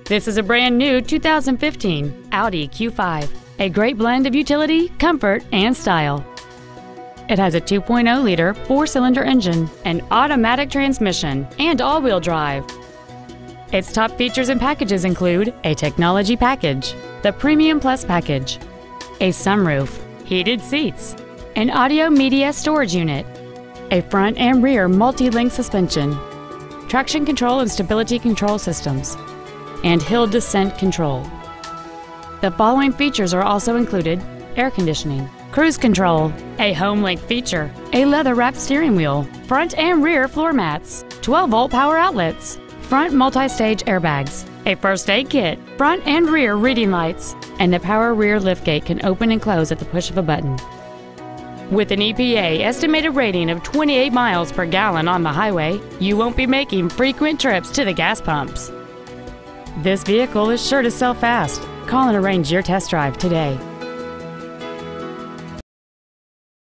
This is a brand new 2015 Audi Q5, a great blend of utility, comfort, and style. It has a 2.0-liter four-cylinder engine, an automatic transmission, and all-wheel drive. Its top features and packages include a technology package, the Premium Plus package, a sunroof, heated seats, an audio media storage unit, a front and rear multi-link suspension, traction control and stability control systems, and hill descent control. The following features are also included: air conditioning, cruise control, a HomeLink feature, a leather-wrapped steering wheel, front and rear floor mats, 12-volt power outlets, front multi-stage airbags, a first aid kit, front and rear reading lights, and the power rear liftgate can open and close at the push of a button. With an EPA estimated rating of 28 miles per gallon on the highway, you won't be making frequent trips to the gas pumps. This vehicle is sure to sell fast. Call and arrange your test drive today.